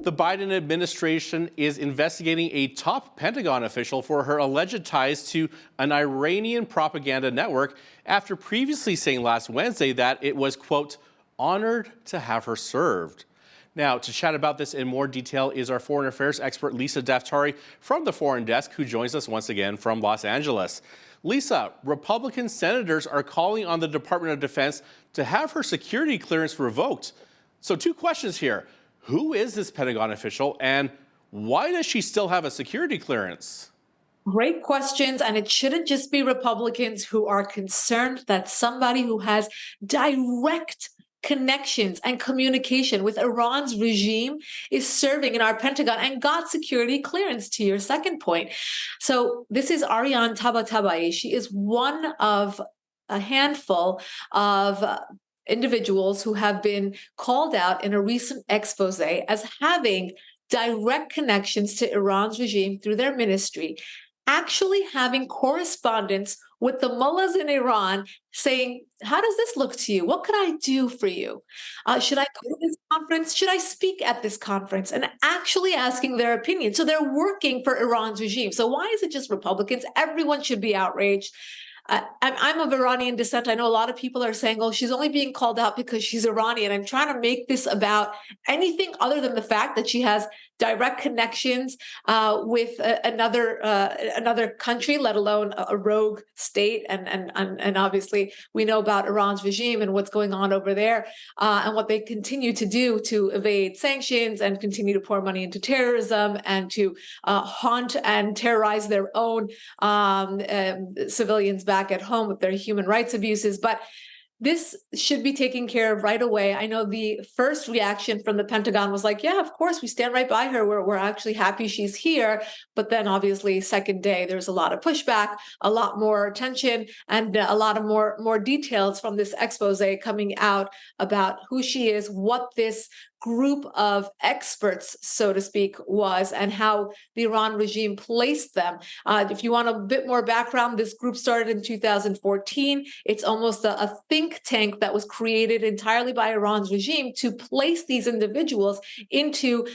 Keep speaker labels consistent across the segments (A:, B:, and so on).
A: The Biden administration is investigating a top Pentagon official for her alleged ties to an Iranian propaganda network after previously saying last Wednesday that it was, quote, honored to have her served. Now, to chat about this in more detail is our foreign affairs expert, Lisa Daftari from the Foreign Desk, who joins us once again from Los Angeles. Lisa, Republican senators are calling on the Department of Defense to have her security clearance revoked. So 2 questions here. Who is this Pentagon official, and why does she still have a security clearance?
B: Great questions, and it shouldn't just be Republicans who are concerned that somebody who has direct connections and communication with Iran's regime is serving in our Pentagon and got security clearance, to your second point. So this is Ariane Tabatabai. She is one of a handful of individuals who have been called out in a recent expose as having direct connections to Iran's regime through their ministry, actually having correspondence with the mullahs in Iran saying, how does this look to you? What could I do for you? Should I go to this conference? Should I speak at this conference? And actually asking their opinion. So they're working for Iran's regime. So why is it just Republicans? Everyone should be outraged. I'm of Iranian descent. I know a lot of people are saying, oh, she's only being called out because she's Iranian. I'm trying to make this about anything other than the fact that she has direct connections with another country, let alone a rogue state. And obviously, we know about Iran's regime and what's going on over there and what they continue to do to evade sanctions and continue to pour money into terrorism and to haunt and terrorize their own civilians back at home with their human rights abuses. But this should be taken care of right away. I know the first reaction from the Pentagon was like, yeah, of course, we stand right by her. We're actually happy she's here. But then obviously second day, there's a lot of pushback, a lot more tension, and a lot of more details from this expose coming out about who she is, what this group of experts, so to speak, was, and how the Iran regime placed them. If you want a bit more background, this group started in 2014. It's almost a think tank that was created entirely by Iran's regime to place these individuals into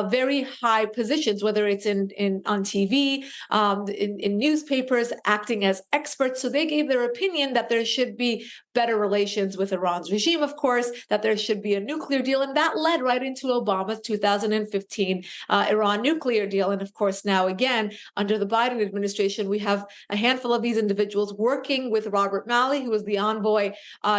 B: very high positions, whether it's on TV, in newspapers, acting as experts. So they gave their opinion that there should be better relations with Iran's regime, of course, that there should be a nuclear deal, and that led right into Obama's 2015 Iran nuclear deal. And of course, now again, under the Biden administration, we have a handful of these individuals working with Robert Malley, who is the envoy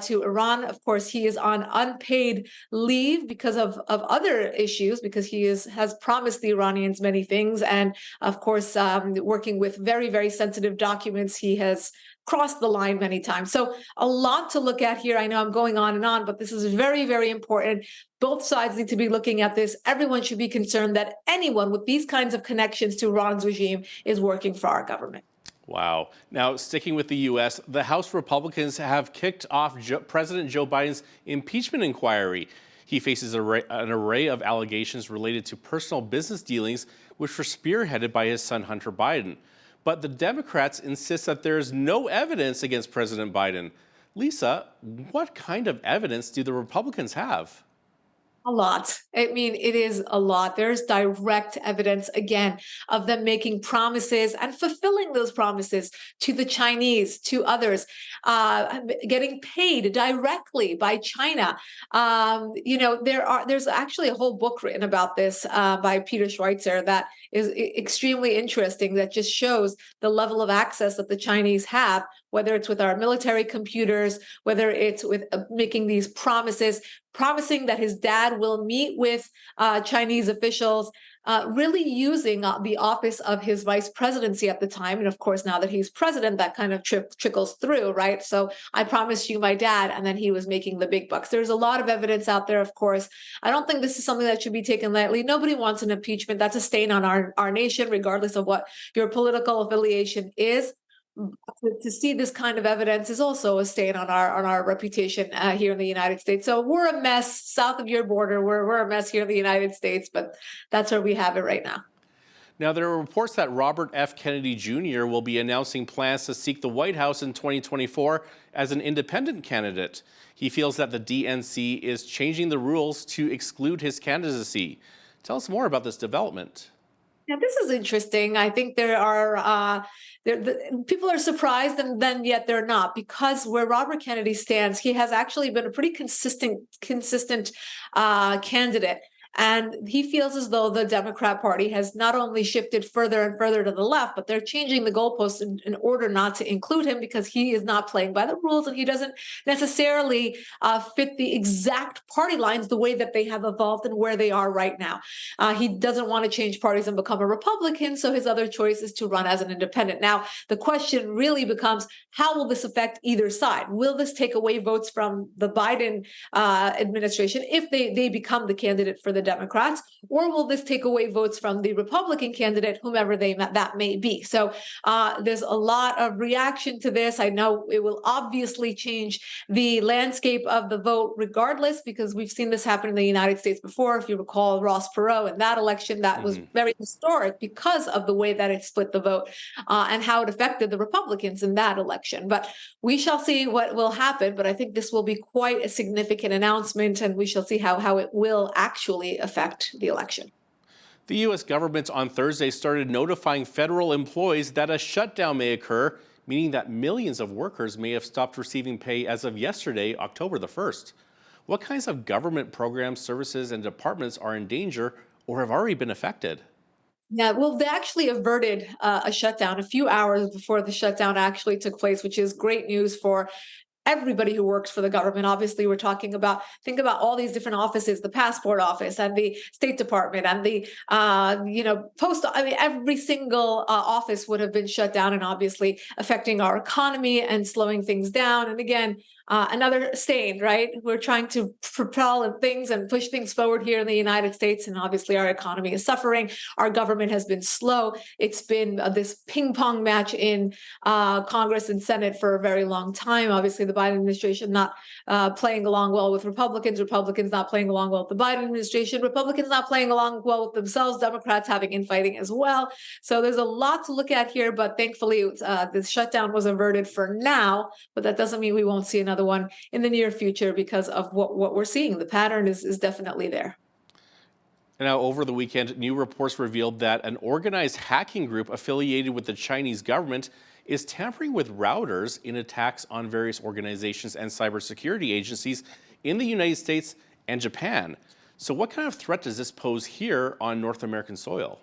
B: to Iran. Of course, he is on unpaid leave because of other issues, because he has promised the Iranians many things. And of course, working with very, very sensitive documents, he has crossed the line many times. So a lot to look at here. I know I'm going on, but this is very, very important. Both sides need to be looking at this. Everyone should be concerned that anyone with these kinds of connections to Iran's regime is working for our government.
A: Wow. Now, sticking with the U.S., the House Republicans have kicked off President Joe Biden's impeachment inquiry. He faces an array of allegations related to personal business dealings, which were spearheaded by his son, Hunter Biden. But the Democrats insist that there is no evidence against President Biden. Lisa, what kind of evidence do the Republicans have?
B: A lot. I mean, it is a lot. There's direct evidence, again, of them making promises and fulfilling those promises to the Chinese, to others, getting paid directly by China. There's actually a whole book written about this by Peter Schweitzer that is extremely interesting, that just shows the level of access that the Chinese have, whether it's with our military computers, whether it's with making these promising that his dad will meet with Chinese officials, really using the office of his vice presidency at the time. And of course, now that he's president, that kind of trickles through, right? So I promised you my dad, and then he was making the big bucks. There's a lot of evidence out there, of course. I don't think this is something that should be taken lightly. Nobody wants an impeachment. That's a stain on our nation, regardless of what your political affiliation is. To see this kind of evidence is also a stain on our reputation here in the United States. So we're a mess south of your border. We're a mess here in the United States, but that's where we have it right now.
A: Now, there are reports that Robert F. Kennedy Jr. will be announcing plans to seek the White House in 2024 as an independent candidate. He feels that the DNC is changing the rules to exclude his candidacy. Tell us more about this development.
B: Yeah, this is interesting. I think there are people are surprised, and then yet they're not, because where Robert Kennedy stands, he has actually been a pretty consistent candidate. And he feels as though the Democrat Party has not only shifted further and further to the left, but they're changing the goalposts in order not to include him, because he is not playing by the rules and he doesn't necessarily fit the exact party lines the way that they have evolved and where they are right now. He doesn't want to change parties and become a Republican, so his other choice is to run as an independent. Now, the question really becomes, how will this affect either side? Will this take away votes from the Biden administration if they become the candidate for the Democrats, or will this take away votes from the Republican candidate, whomever that may be? So there's a lot of reaction to this. I know it will obviously change the landscape of the vote regardless, because we've seen this happen in the United States before. If you recall Ross Perot in that election, that was very historic because of the way that it split the vote and how it affected the Republicans in that election. But we shall see what will happen. But I think this will be quite a significant announcement, and we shall see how it will actually affect the election.
A: The U.S. government on Thursday started notifying federal employees that a shutdown may occur, meaning that millions of workers may have stopped receiving pay as of yesterday, October the 1st. What kinds of government programs, services, and departments are in danger or have already been affected?
B: Yeah, well, they actually averted a shutdown a few hours before the shutdown actually took place, which is great news for everybody who works for the government. Obviously, we're talking about, think about all these different offices, the passport office and the State Department and the, post. I mean, every single office would have been shut down, and obviously affecting our economy and slowing things down. And again, another stain, right? We're trying to propel and things and push things forward here in the United States. And obviously our economy is suffering. Our government has been slow. It's been this ping pong match in Congress and Senate for a very long time. Obviously the Biden administration not playing along well with Republicans, Republicans not playing along well with the Biden administration, Republicans not playing along well with themselves, Democrats having infighting as well. So there's a lot to look at here, but thankfully the shutdown was averted for now, but that doesn't mean we won't see another one in the near future because of what we're seeing. The pattern is definitely there.
A: Now, over the weekend, new reports revealed that an organized hacking group affiliated with the Chinese government is tampering with routers in attacks on various organizations and cybersecurity agencies in the United States and Japan. So what kind of threat does this pose here on North American soil?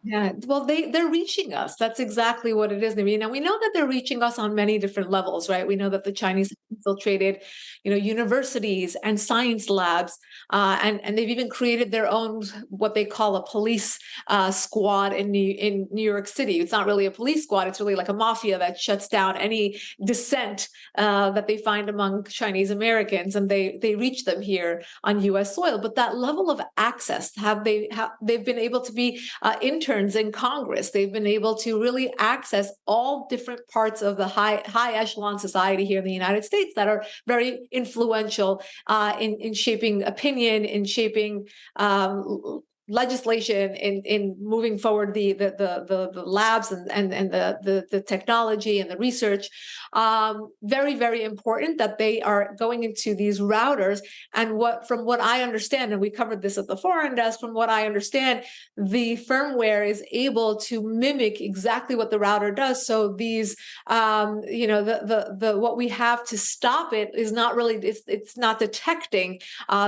B: Yeah, well, they're reaching us. That's exactly what it is, Naveen. And we know that they're reaching us on many different levels, right? We know that the Chinese infiltrated, universities and science labs, and they've even created their own what they call a police squad in New York City. It's not really a police squad; it's really like a mafia that shuts down any dissent that they find among Chinese Americans, and they reach them here on U.S. soil. But that level of access, they've been able to be interns in Congress. They've been able to really access all different parts of the high echelon society here in the United States that are very influential in shaping opinion, in shaping legislation, in moving forward the labs and the technology and the research. Very, very important that they are going into these routers. And from what I understand, and we covered this at the foreign desk, from what I understand, the firmware is able to mimic exactly what the router does. So these, what we have to stop it is not really, it's not detecting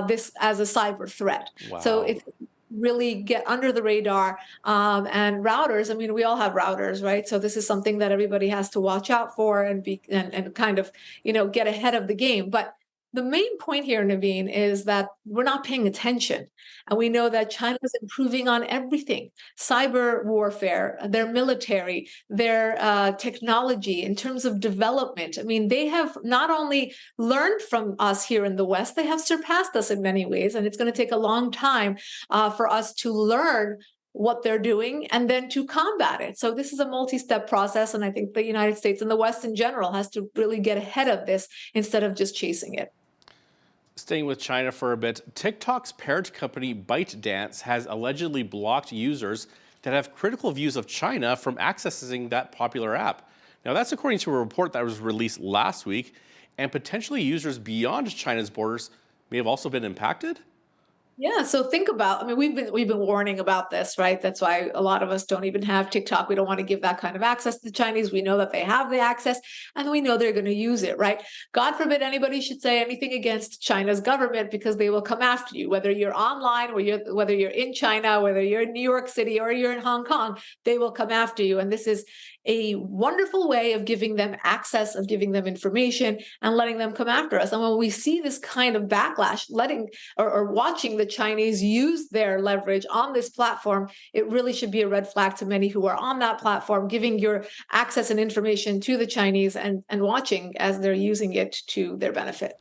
B: this as a cyber threat.
A: Wow.
B: So it's really get under the radar. And routers, I mean, we all have routers, right? So this is something that everybody has to watch out for and kind of, get ahead of the game. But the main point here, Naveen, is that we're not paying attention. And we know that China is improving on everything: cyber warfare, their military, their technology, in terms of development. I mean, they have not only learned from us here in the West, they have surpassed us in many ways. And it's going to take a long time for us to learn what they're doing and then to combat it. So this is a multi-step process. And I think the United States and the West in general has to really get ahead of this instead of just chasing it.
A: Staying with China for a bit, TikTok's parent company ByteDance has allegedly blocked users that have critical views of China from accessing that popular app. Now, that's according to a report that was released last week, and potentially users beyond China's borders may have also been impacted?
B: Yeah, so think about, I mean, we've been warning about this, right? That's why a lot of us don't even have TikTok. We don't want to give that kind of access to the Chinese. We know that they have the access and we know they're going to use it, right? God forbid anybody should say anything against China's government because they will come after you, whether you're online or whether you're in China, whether you're in New York City or you're in Hong Kong, they will come after you. And this is a wonderful way of giving them access, of giving them information and letting them come after us. And when we see this kind of backlash, letting or watching the Chinese use their leverage on this platform, it really should be a red flag to many who are on that platform, giving your access and information to the Chinese and watching as they're using it to their benefit.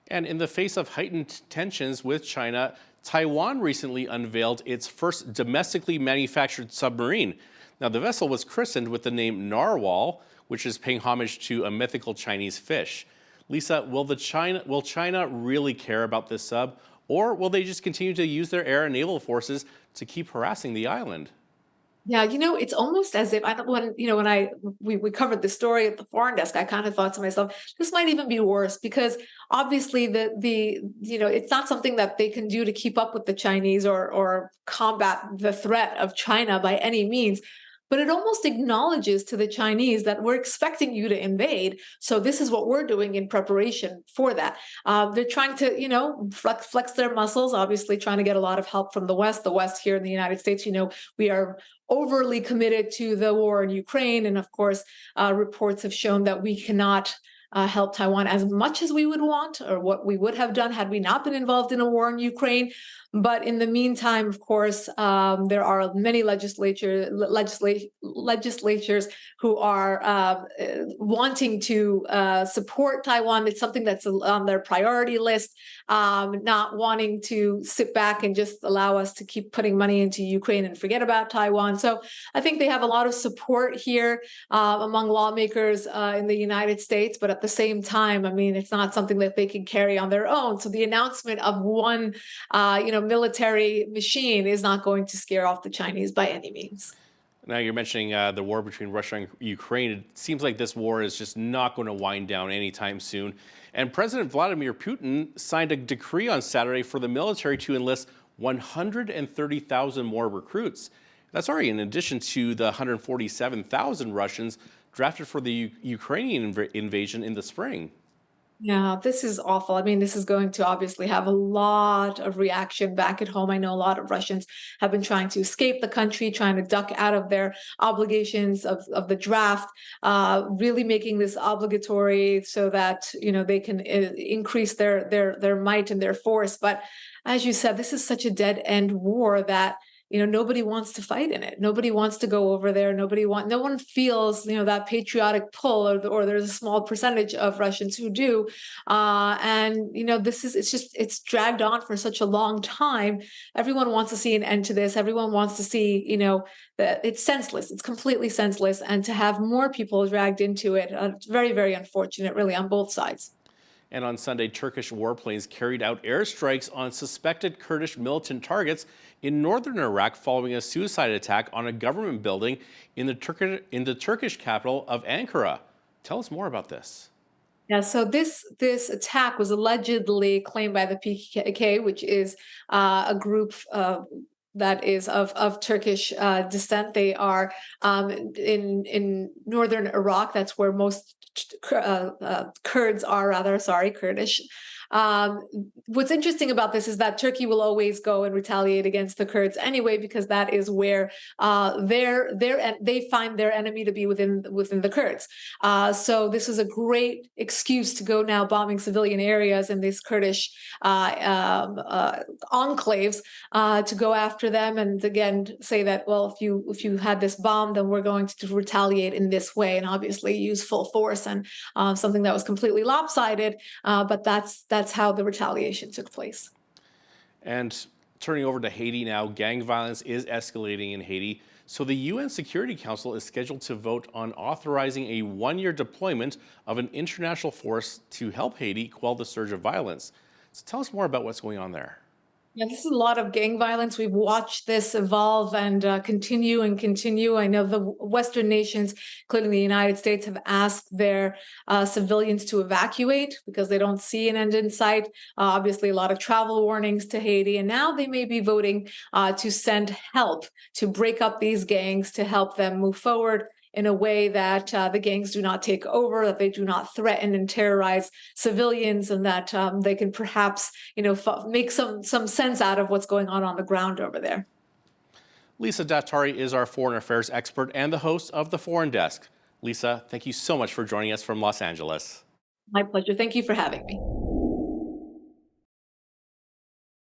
A: And in the face of heightened tensions with China, Taiwan recently unveiled its first domestically manufactured submarine. Now, the vessel was christened with the name Narwhal, which is paying homage to a mythical Chinese fish. Lisa, will China really care about this sub, or will they just continue to use their air and naval forces to keep harassing the island?
B: Yeah, it's almost as if I don't when we covered the story at the foreign desk, I kind of thought to myself, this might even be worse because obviously it's not something that they can do to keep up with the Chinese or combat the threat of China by any means. But it almost acknowledges to the Chinese that we're expecting you to invade. So this is what we're doing in preparation for that. They're trying to, flex their muscles, obviously trying to get a lot of help from the West. The West here in the United States, we are overly committed to the war in Ukraine. And of course, reports have shown that we cannot help Taiwan as much as we would want or what we would have done had we not been involved in a war in Ukraine. But in the meantime, of course, there are many legislatures who are wanting to support Taiwan. It's something that's on their priority list, not wanting to sit back and just allow us to keep putting money into Ukraine and forget about Taiwan. So I think they have a lot of support here among lawmakers in the United States. But at the same time, I mean, it's not something that they can carry on their own. So the announcement of one, military machine is not going to scare off the Chinese by any means.
A: Now you're mentioning the war between Russia and Ukraine. It seems like this war is just not going to wind down anytime soon. And President Vladimir Putin signed a decree on Saturday for the military to enlist 130,000 more recruits. That's already in addition to the 147,000 Russians drafted for the Ukrainian invasion in the spring.
B: Yeah, this is awful. I mean, this is going to obviously have a lot of reaction back at home. I know a lot of Russians have been trying to escape the country, trying to duck out of their obligations of the draft, really making this obligatory so that they can increase their might and their force. But as you said, this is such a dead end war that nobody wants to fight in it. Nobody wants to go over there. No one feels, that patriotic pull, or there's a small percentage of Russians who do. It's dragged on for such a long time. Everyone wants to see an end to this. Everyone wants to see, that it's senseless. It's completely senseless. And to have more people dragged into it, it's very, very unfortunate, really, on both sides.
A: And on Sunday, Turkish warplanes carried out airstrikes on suspected Kurdish militant targets in northern Iraq following a suicide attack on a government building in the Turkish capital of Ankara. Tell us more about this.
B: Yeah, so this attack was allegedly claimed by the PKK, which is a group that is of Turkish descent. They are in northern Iraq. That's where most Kurds are, rather, sorry, Kurdish. Um, what's interesting about this is that Turkey will always go and retaliate against the Kurds anyway, because that is where they find their enemy to be within the Kurds. So this is a great excuse to go now bombing civilian areas in these Kurdish enclaves to go after them, and again say that, well, if you had this bomb, then we're going to retaliate in this way, and obviously use full force and something that was completely lopsided. But that's how the retaliation took place.
A: And turning over to Haiti now, gang violence is escalating in Haiti. So the UN Security Council is scheduled to vote on authorizing a one-year deployment of an international force to help Haiti quell the surge of violence. So tell us more about what's going on there.
B: Yeah, this is a lot of gang violence. We've watched this evolve and continue and continue. I know the Western nations, including the United States, have asked their civilians to evacuate because they don't see an end in sight. Obviously, a lot of travel warnings to Haiti. And now they may be voting to send help to break up these gangs to help them move forward in a way that the gangs do not take over, that they do not threaten and terrorize civilians, and that they can perhaps, make some sense out of what's going on the ground over there.
A: Lisa Daftari is our foreign affairs expert and the host of The Foreign Desk. Lisa, thank you so much for joining us from Los Angeles.
B: My pleasure. Thank you for having me.